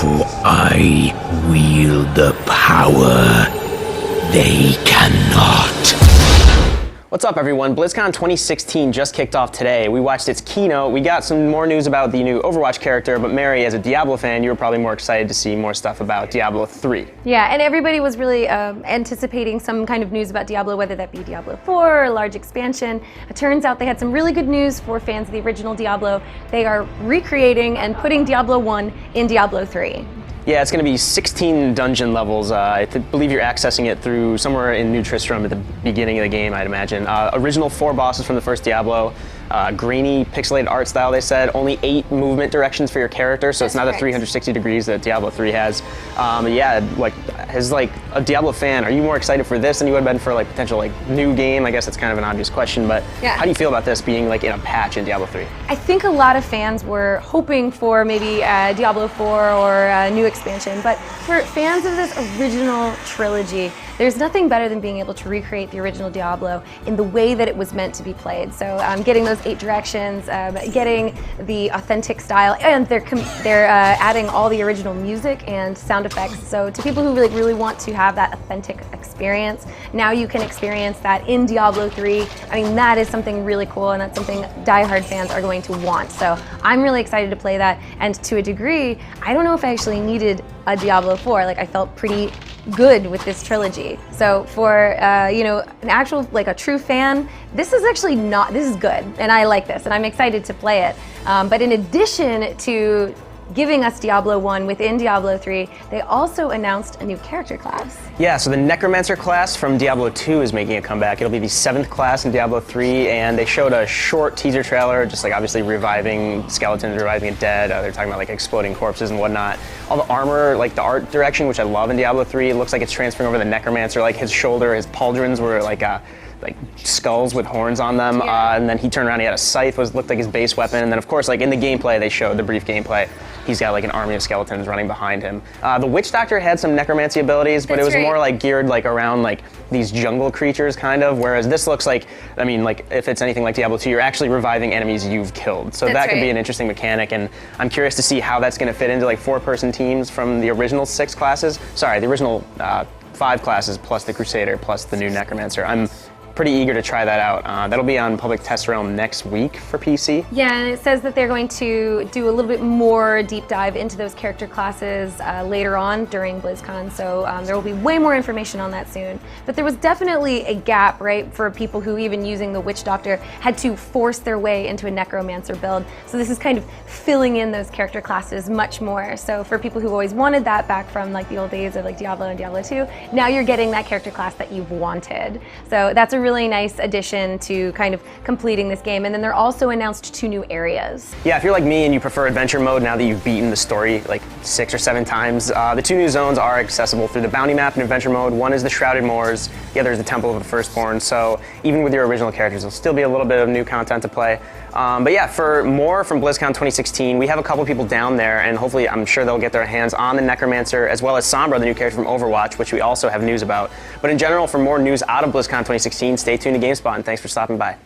For I wield the power they cannot. What's up, everyone? BlizzCon 2016 just kicked off today. We watched its keynote. We got some more news about the new Overwatch character, but Mary, as a Diablo fan, you were probably more excited to see more stuff about Diablo 3. Yeah, and everybody was really anticipating some kind of news about Diablo, whether that be Diablo 4 or a large expansion. It turns out they had some really good news for fans of the original Diablo. They are recreating and putting Diablo 1 in Diablo 3. Yeah, it's going to be 16 dungeon levels. I believe you're accessing it through somewhere in New Tristram at the beginning of the game, I'd imagine. Original 4 bosses from the first Diablo. Grainy, pixelated art style, they said. Only 8 movement directions for your character, so it's not the 360 degrees that Diablo 3 has. Yeah, as a Diablo fan, are you more excited for this than you would have been for potential new game? I guess that's kind of an obvious question, but yeah. How do you feel about this being in a patch in Diablo 3? I think a lot of fans were hoping for maybe Diablo 4 or a new expansion, but for fans of this original trilogy, there's nothing better than being able to recreate the original Diablo in the way that it was meant to be played. So getting those 8 directions, getting the authentic style, and they're adding all the original music and sound effects. So to people who really want to have that authentic experience, now you can experience that in Diablo 3. I mean, that is something really cool, and that's something diehard fans are going to want. So I'm really excited to play that, and to a degree, I don't know if I actually needed a Diablo 4. I felt pretty good with this trilogy. So for an actual a true fan, this is actually this is good, and I like this, and I'm excited to play it. But in addition to giving us Diablo 1 within Diablo 3, they also announced a new character class. Yeah, so the Necromancer class from Diablo 2 is making a comeback. It'll be the 7th class in Diablo 3, and they showed a short teaser trailer, just obviously reviving skeletons, reviving a dead. They're talking about exploding corpses and whatnot. All the armor, the art direction, which I love in Diablo 3, it looks like it's transferring over the Necromancer. His shoulder, his pauldrons were skulls with horns on them, yeah. And then he turned around, he had a scythe, looked like his base weapon, and then of course in the gameplay they showed, the brief gameplay, he's got an army of skeletons running behind him. The Witch Doctor had some necromancy abilities, but it was more geared around these jungle creatures kind of, whereas this looks if it's anything like Diablo 2, you're actually reviving enemies you've killed. So that could be an interesting mechanic, and I'm curious to see how that's going to fit into 4-person teams from the original 6 classes. Sorry, the original 5 classes plus the Crusader plus the new Necromancer. I'm pretty eager to try that out. That'll be on Public Test Realm next week for PC. Yeah, and it says that they're going to do a little bit more deep dive into those character classes later on during BlizzCon, so there will be way more information on that soon. But there was definitely a gap, right, for people who, even using the Witch Doctor, had to force their way into a Necromancer build. So this is kind of filling in those character classes much more. So for people who always wanted that back from the old days of Diablo and Diablo 2, now you're getting that character class that you've wanted. So that's a really nice addition to kind of completing this game. And then they're also announced 2 new areas. Yeah, if you're like me and you prefer adventure mode now that you've beaten the story 6 or 7 times, the 2 new zones are accessible through the bounty map in adventure mode. One is the Shrouded Moors, the other is the Temple of the Firstborn. So even with your original characters, there'll still be a little bit of new content to play. But yeah, for more from BlizzCon 2016, we have a couple people down there, and hopefully I'm sure they'll get their hands on the Necromancer, as well as Sombra, the new character from Overwatch, which we also have news about. But in general, for more news out of BlizzCon 2016, stay tuned to GameSpot, and thanks for stopping by.